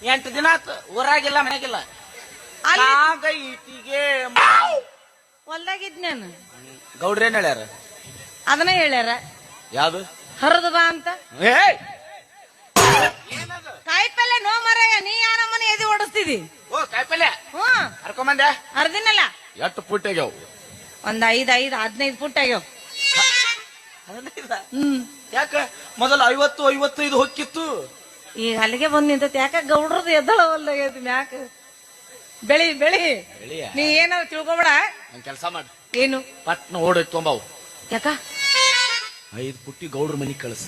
8 ದಿನ ಆತು ಊರಾಗಿಲ್ಲ ಮನೆಗಿಲ್ಲ. ಈಟಿಗೆ ಹೊಲ್ದಾಗಿದ್ ನಾನು ಗೌಡ್ರೇನ್ ಹೇಳ್ಯಾರ? ಅದನ್ನ ಹೇಳ್ಯಾರ. ಯಾವ್ದು? ಹರಿದು ಬಾ ಅಂತ. ಕಾಯಿಪಲ್ಲೆ ನೋ ಮರಯ್ಯ, ನೀ ಯಾರ ಮನೆ ಎದಿ ಓಡಿಸ್ತಿದಿ? ಓ ಕಾಯಿಪಲ್ಲೆ ಹರ್ಕೊಂಬಂದೆ. ಹರಿದಿನಲ್ಲ. ಎಷ್ಟು ಪುಟ್ ಆಗ್ಯಾವ? ಒಂದ್ 15 ಫುಟ್ ಆಗ್ಯಾವ. ಯಾಕ ಮೊದಲು 50-55 ಹೊಕ್ಕಿತ್ತು, ಈಗ ಅಲ್ಲಿಗೆ ಬಂದ್ ನಿಂತ. ಯಾಕ ಗೌಡ್ರದ್ದು ಎದ್ದಳ ಹೊಲ್ದಾಗೈತಿ ಮ್ಯಾಕ. ಬೆಳಿ ಬೆಳಿ ನೀ ಏನಾದ್ರು ತಿಳ್ಕೊಬೇಡ. ಕೆಲಸ ಮಾಡಿ. ಏನು? ಪಟ್ನ ಓಡಿ ತೊಂಬವು. ಯಾಕ 5 ಪುಟ್ಟಿ ಗೌಡ್ರ ಮನಿ ಕಳ್ಸ.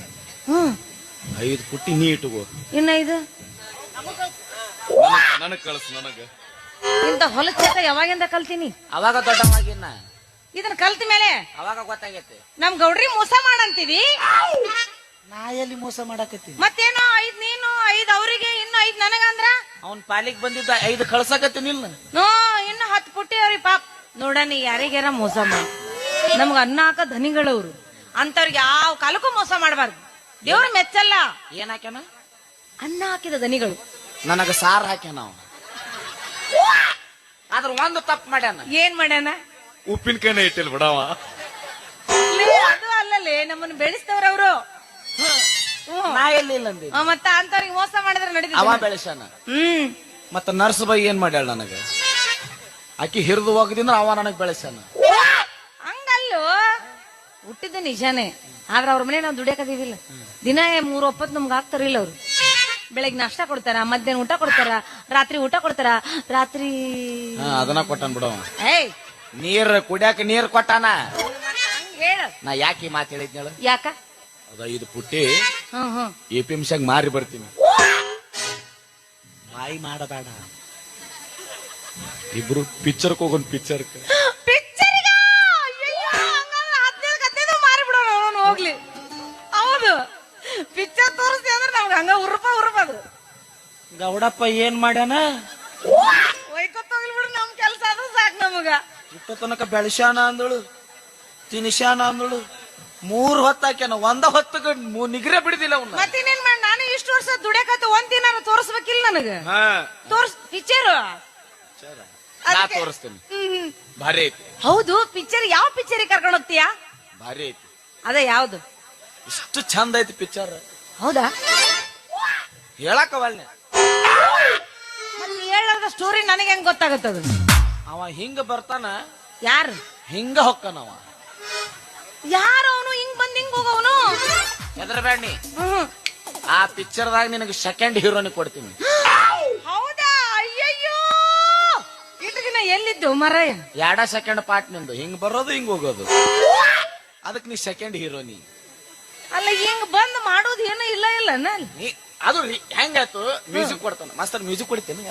5 ಪುಟ್ಟಿ ನೀ ಇಟ್ಟುಗೋ. ಇನ್ನ ಇದು ನನಗ್ ಕಳ್ಸ. ನನಗ ಇಂತ ಹೊಲದ ಚಟ ಯಾವಾಗಿಂದ ಕಲ್ತೀನಿ? ಅವಾಗ ದೊಡ್ಡವಾಗಿನ ಇದನ್ನ ಕಲ್ತ ಮೇಲೆ ಅವಾಗ ಗೊತ್ತಾಗೈತಿ. ನಮ್ ಗೌಡ್ರಿ ಮೋಸ ಮಾಡಂತೀವಿ. ನಾ ಎಲ್ಲಿ ಮೋಸ ಮಾಡಾಕತ್ತೀನಿ? ಮತ್ತೇನೋ 5 ನೀನು 5 ಅವ್ರಿಗೆ ಇನ್ನು 5 ನನಗಂದ್ರ ಅವನ್ ಪಾಲಿಗೆ ಬಂದಿದ್ದ 5 ಕಳ್ಸಾಕತ್ತೀನಿಲ್ಲ. ನೋ ಇನ್ನು 10 ಪುಟ್ಟಿ ಅವ್ರಿಗೆ ಪಾಪ ನೋಡನಿ ಯಾರಿಗ್ಯಾರ ಮೋಸ ಮಾಡಿ. ನಮ್ಗ ಅನ್ನ ಹಾಕ ಧನಿಗಳವ್ರು ಅಂತವ್ರಿಗೆ ಯಾವ ಕಾಲಕ್ಕೂ ಮೋಸ ಮಾಡಬಾರ್ದು. ದೇವ್ರ ಮೆಚ್ಚಲ್ಲ. ಏನ್ ಹಾಕ್ಯಾನ? ಅನ್ನ ಹಾಕಿದ ಧನಿಗಳು. ನನಗ ಸಾರ್ ಹಾಕ್ಯಾನ ಅವ. ಆದ್ರ ಒಂದು ತಪ್ಪು ಮಾಡ್ಯಾನ. ಏನ್ ಮಾಡ್ಯಾನ? ಉಪ್ಪಿನಕಾಯಿನ ಇಟ್ಟಿಲ್ ಬಿಡವ. ಅದು ಅಲ್ಲಲೇ ನಮ್ಮನ್ನ ಬೆಳೆಸ್ತವ್ರವ್ರು. ನಾ ಎಲ್ಲಿ ಇಲ್ಲ ಅಂದಿ. ಮತ್ತ ಅಂತವ್ರಿಗೆ ಮೋಸ ಮಾಡಿದ್ರೆ ನಡೀತಿ. ಅವ ಬೆಳೆಸಾನ. ಮತ್ತ ನರ್ಸ್ ಬೈ ಏನ್ ಮಾಡ್ಯಾಳ ನನಗ? ಆಕಿ ಹಿರಿದು ಹೋಗದಿಂದ ಅವ ನನಗ್ ಬೆಳೆಸಾನ. ಹಂಗಲ್ಲೋ, ಹುಟ್ಟಿದ್ದು ನಿಜಾನೇ. ಆದ್ರ ಅವ್ರ ಮನೆ ನಾವು ದುಡಿಯಕದೀವಿಲ್ಲ. ದಿನ 3 ಒಪ್ಪತ್ತು ನಮ್ಗೆ ಹಾಕ್ತಾರಿಲ್ಲ ಅವ್ರು. ಬೆಳಗ್ಗೆ ನಾಷ್ಟ ಕೊಡ್ತಾರ, ಮಧ್ಯಾಹ್ನ ಊಟ ಕೊಡ್ತಾರ, ರಾತ್ರಿ ಊಟ ಕೊಡ್ತಾರ. ರಾತ್ರಿ ಅದನ್ನ ಕೊಟ್ಟಾನ ಬಿಡವ. ಏಯ್ ನೀರ್ ಕುಡಿಯಾಕ ನೀರ್ ಕೊಟ್ಟಾನ. ಹೇಳ ನಾ ಯಾಕೆ ಈ ಮಾತು ಹೇಳಿದ್ನೇಳ? ಯಾಕ? ಅದ 5 ಪುಟ್ಟಿ APMC ಮಾರಿ ಬರ್ತೀನಿ. ಬಾಯಿ ಮಾಡಬೇಡ. ಇಬ್ರು ಪಿಕ್ಚರ್ಕ್ ಹೋಗೋನ್. ಪಿಕ್ಚರ್ ಮಾರಿ ಬಿಡೋಣ ಹೋಗ್ಲಿ. ಹೌದು, ಪಿಕ್ಚರ್ ತೋರಿಸ್ತೀವಿ ಅಂದ್ರೆ ನಮ್ಗೆ ಹಂಗ ಉರುಪದು. ಗೌಡಪ್ಪ ಏನ್ ಮಾಡ್ಯಾನ? ಒಯ್ಕೊತ್ತೋಗ್ಲಿ ಬಿಡು, ನಮ್ ಕೆಲ್ಸ ಅದು ಸಾಕು ನಮಗ. ಇಷ್ಟ ತನಕ ಬೆಳಸ್ಯಾನ ಅಂದಳು, ತಿನ್ಸ್ಯಾನ ಅಂದಳು. 3 ಹೊತ್ತು ಹಾಕ್ಯಾನ. 1 ಹೊತ್ತಿಗೆ ನಿಗ್ರೆ ಬಿಡುದಿಲ್ಲ ಅವ್ನ. ಮತ್ತಿನ್ನೇನ್ ಮಾಡಿ? ನಾನು ಇಷ್ಟು ವರ್ಷ ದುಡಿಯಕತ್ತ ಒಂದಿನ ತೋರಿಸ್ಬೇಕಿಲ್ಲ ನನಗ. ಪಿಕ್ಚರ್ ನಾ ತೋರಿಸ್ತೇನೆ. ಭಾರಿ ಐತಿ. ಹೌದು, ಪಿಕ್ಚರ್ ಯಾವ ಪಿಕ್ಚರ್ ಕರ್ಕೊಂಡು ಹೋಗ್ತೀಯಾ? ಭಾರಿ ಐತಿ. ಅದೇ ಯಾವ್ದು? ಇಷ್ಟು ಚಂದ ಐತಿ ಪಿಕ್ಚರ್. ಹೌದಾ? ಹೇಳಕ್ಕವಲ್ನೆ. ಮತ್ತೆ ಹೇಳದ ಸ್ಟೋರಿ ನನಗೆ ಹೆಂಗ್ ಗೊತ್ತಾಗತ್ತದು? ಅವ ಹಿಂಗ ಬರ್ತಾನ. ಯಾರು? ಹಿಂಗ ಹೊಕ್ಕನವ. ಯಾರು ಅವನು? ಹಿಂಗ್ ಬಂದ್ ಹಿಂಗ್ ಹೋಗವನು? ಹೆದರಬೇಡಿ. ಆ ಪಿಕ್ಚರ್ದಾಗ ನಿನಗೆ ಸೆಕೆಂಡ್ ಹೀರೋನಿ ಕೊಡ್ತೀನಿ. ಹೌದಾ? ಅಯ್ಯಯ್ಯೋ, ಇಷ್ಟು ದಿನ ಎಲ್ಲಿದ್ದು ಮರಯ್ಯ? 2 ಸೆಕೆಂಡ್ ಪಾರ್ಟ್ ನಿಂದು. ಹಿಂಗ್ ಬರೋದು ಹಿಂಗ್ ಹೋಗೋದು. ಅದಕ್ಕೆ ನೀ ಸೆಕೆಂಡ್ ಹೀರೋನಿ. ಅಲ್ಲ, ಹಿಂಗ್ ಬಂದ್ ಮಾಡೋದು ಏನೂ ಇಲ್ಲ ಇಲ್ಲ. ಅದು ಹೆಂಗಾಯ್ತು? ಮ್ಯೂಸಿಕ್ ಕೊಡ್ತಾನ ಮಾಸ್ತರ್. ಮ್ಯೂಸಿಕ್ ಕೊಡ್ತೇನೆ.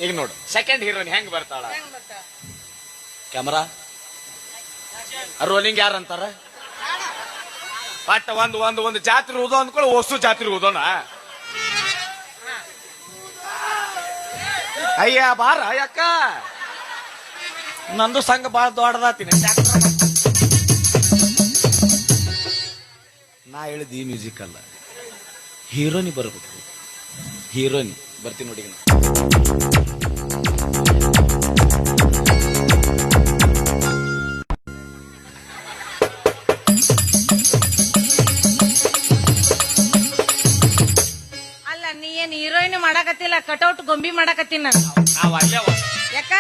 ಈಗ ನೋಡು, ಸೆಕೆಂಡ್ ಹೀರೋನಿ ಹೆಂಗ್ ಬರ್ತಾಳ. ಕ್ಯಾಮರಾ ರೋಲಿಂಗ್ ಯಾರಂತಾರ? ಪಟ್ಟ ಒಂದು ಜಾತ್ರೆ ಉದೋ ಅಂದ್ಕೊಳ್ಳಿ. ಹೊಸು ಜಾತ್ರೆ ಉದೋನ. ಅಯ್ಯ ಬಾರ ಯಾಕ, ನಂದು ಸಂಘ ಬಾಳ ದೊಡ್ಡದಾತೀನಿ. ನಾ ಹೇಳಿದ ಈ ಮ್ಯೂಸಿಕ್ ಅಲ್ಲ, ಹೀರೋನಿ ಬರ್ಬೇಕು. ಹೀರೋನಿ ಬರ್ತೀನಿ ನೋಡಿ. ಅಲ್ಲ, ನೀ ಏನ್ ಹೀರೋಯಿನ್ ಮಾಡಾಕತ್ತಿಲ್ಲ, ಕಟೌಟ್ ಗೊಂಬಿ ಮಾಡಾಕತ್ತೀನಿ ನಾನು. ಯಾಕ?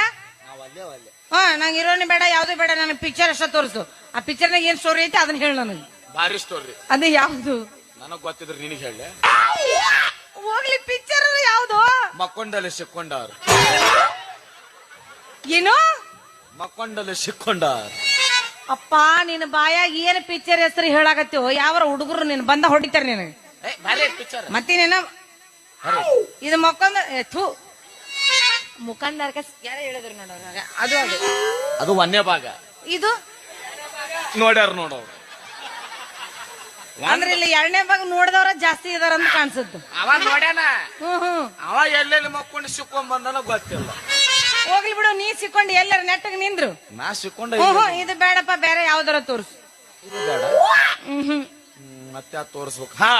ನಂಗೆ ಹೀರೋಯಿನ್ ಬೇಡ, ಯಾವ್ದು ಬೇಡ. ನನಗೆ ಪಿಕ್ಚರ್ ಅಷ್ಟ ತೋರಿಸು. ಆ ಪಿಕ್ಚರ್ನಾಗ ಏನ್ ಸ್ಟೋರಿ ಐತಿ ಅದನ್ನ ಹೇಳ ನನಗೆ. ಭಾರಿ ಸ್ಟೋರಿ. ಅದೇ ಯಾವ್ದು? ನನಗ್ ಗೊತ್ತಿದ್ರೆ ನಿನಗೆ ಹೇಳ. ಹೋಗ್ಲಿ, ಪಿಕ್ಚರ್ ಯಾವ್ದು? ಮಕ್ಕೊಂಡಲ್ಲಿ ಸಿಕ್ಕೊಂಡವ್ರು. ಏನು? ಮಕ್ಕೊಂಡಲ್ಲಿ ಸಿಕ್ಕೊಂಡವ್ರು. ಅಪ್ಪ, ನಿನ್ನ ಬಾಯಾಗ ಏನ್ ಪಿಕ್ಚರ್ ಹೆಸರು ಹೇಳಾಕತ್ತೀವೋ? ಯಾವ ಹುಡುಗರು ನೀನ್ ಬಂದ ಹೊಡಿತಾರ ನಿನಗೆ. ಮತ್ತೇನೇನ ಇದು ಮಕ್ಕೊಂದ ಮುಖಂಡಾರ್ಕ ಯಾರ ಹೇಳಿದ್ರು ನೋಡೋರಾಗ. ಅದು ಅದು ಒಂದೇ ಭಾಗ. ಇದು ನೋಡ್ಯಾರ ನೋಡವ್ರು. ಅಂದ್ರೆ ಇಲ್ಲಿ 2ನೇ ಭಾಗ ನೋಡಿದವ್ರ ಜಾಸ್ತಿ ಇದಾರ ಅಂತ ಕಾಣಿಸುತ್ತೆ. ಅವ ನೋಡ್ಯಾನ. ಅವ ಎಲ್ಲೆಲ್ಲಿ ಮಕ್ಕೊಂಡು ಸಿಕ್ಕೊಂಡ್ ಬಂದನ ಗೊತ್ತಿಲ್ಲ. ಹೋಗ್ಲಿ ಬಿಡು, ನೀ ಸಿಕ್ಕೊಂಡು ಎಲ್ಲರ ನೆಟ್ಟಗ್ ನಿಂದ್ರು. ನಾ ಸಿಕ್ಕೊಂಡ. ಇದು ಬೇಡಪ್ಪ, ಬೇರೆ ಯಾವ್ದಾರ ತೋರ್ಸು. ಇದು ಬೇಡ. ಮತ್ತೆ ತೋರಿಸ್ಬೇಕು. ಹಾ,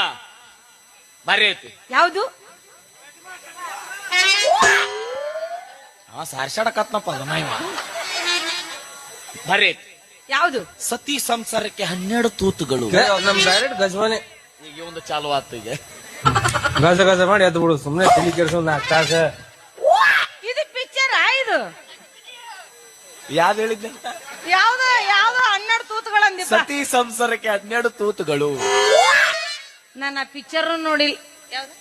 ಬರೀ ಐತಿ. ಯಾವ್ದು? ಸಾರ್ಸಾಡಕತ್ನಪ್ಪ ಅದನ್ನ ಬರೀ ಯಾವ್ದು ಸತಿ ಸಂಸಾರಕ್ಕೆ 12 ತೂತುಗಳು. ನಮ್ ಡೈರೆಕ್ಟ್ ಗಜವಾನೆ ಈಗ ಒಂದು ಚಾಲು ಆತು ಈಗ. ಗಜ ಗಜ ಮಾಡಿ ಎದ್ದು ಬಿಡು ಸುಮ್ನೆ ತಲೆ ಕೆಡ್ಸೋದ್ 4 ತಾಸ. ಇದು ಪಿಕ್ಚರ್ ಇದು ಯಾವ್ದು ಹೇಳಿದ್ದೆ? ಯಾವ್ದು 12 ತೂತುಗಳಂದಿ. ಸತಿ ಸಂಸಾರಕ್ಕೆ 12 ತೂತುಗಳು. ನನ್ನ ಪಿಕ್ಚರ್ ನೋಡಿಲ್. ಯಾವ್ದು?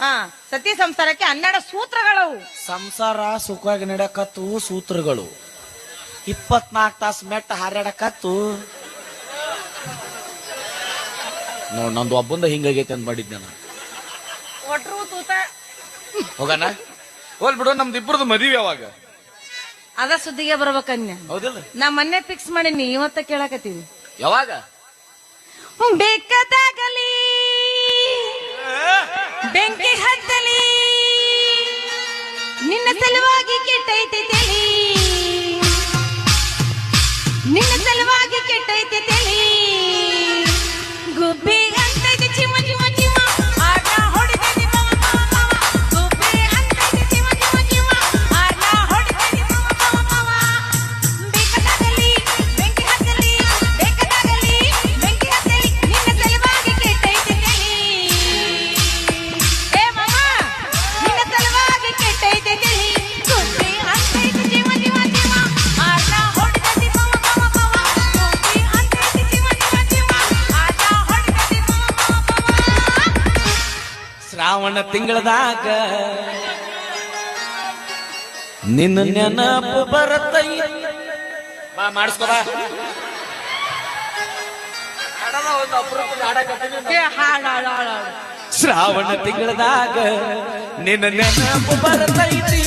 ಹಾ, ಸತಿ ಸಂಸಾರಕ್ಕೆ 12 ಸೂತ್ರಗಳವು. ಸಂಸಾರ ಸುಖವಾಗಿ ನಡೆಯಕತ್ತು ಸೂತ್ರಗಳು. 24 ತಾಸು ಮೆಟ್ಟ ಹಾರಾಡಕತ್ತು. ನೋಡ್ ನಂದು ಒಬ್ಬಂದ ಹಿಂಗಾಗೈತೆ ಅಂತ ಮಾಡಿದ್ದೆ ನಾನು. ಒಟ್ರು ತೂತ ಹೋಗಣ ಹೋಲ್ ಬಿಡು. ನಮ್ದು ಇಬ್ಬರದು ಮದುವೆ ಯಾವಾಗ? ಅದ ಸುದ್ದಿಗೆ ಬರ್ಬೇಕನ್ಯ. ಹೌದಿಲ್ಲ? ನಾ ಮೊನ್ನೆ ಫಿಕ್ಸ್ ಮಾಡೀನಿ, ಇವತ್ತ ಕೇಳಕತ್ತೀವಿ. ಯಾವಾಗ? ಬೇಕಾದಾಗಲಿ ಬೆಂಕಿ ಹತ್ತಲಿ ನಿನ್ನ ಸಲುವಾಗಿ ಕೆಟ್ಟೈತೆ ತಲಿ, ನಿನ್ನ ಸಲುವಾಗಿ ಕೆಟ್ಟೈತೆ ತಲಿ. ಗುಬ್ಬಿ ಅಂತೈತೆ ಚಿಮ ಚಿಮ ಚಿಮ ಆಟ ಹೊಡಿತೈತೆ ಮಮ ಮಮ ಮಮ. ಗುಬ್ಬಿ ಅಂತೈತೆ ಚಿಮ ಚಿಮ ಚಿಮ ಆಟ ಹೊಡಿತೈತೆ ಮಮ ಮಮ ಮಮ. ಬೇಕಾದಾಗಲಿ ಬೆಂಕಿ ಹತ್ತಲಿ, ಬೇಕಾದಾಗಲಿ ಬೆಂಕಿ ಹತ್ತಲಿ ನಿನ್ನ ಸಲುವಾಗಿ ಕೆಟ್ಟೈತೆ ತಲಿ. ಏ ಮಮ ನಿನ್ನ ಸಲುವಾಗಿ ಕೆಟ್ಟೈತೆ ತಲಿ. ಗುಬ್ಬಿ ಅಂತೈತೆ ಚಿಮ ಚಿಮ ಚಿಮ ಆಟ ಹೊಡಿತೈತೆ ಮಮ ಮಮ ಮಮ. ಗುಬ್ಬಿ ಅಂತೈತೆ ಚಿಮ ಚಿಮ ಚಿಮ ಆಟ ಹೊಡಿತೈತೆ ಮಮ ಮಮ ಮಮ. ಶ್ರಾವಣ ತಿಂಗಳದಾಗ ನಿನ್ನ ನೆನಪು ಬರತೈ. ಬಾ ಮಾಡಿಸ್ಕೋ ಬಾ. ಏ ಹಾಡು ಹಾಡು ಹಾಡು ಹಾಡು. ಶ್ರಾವಣ ತಿಂಗಳದಾಗ ನಿನ್ನ ನೆನಪು ಬರತೈತಿ.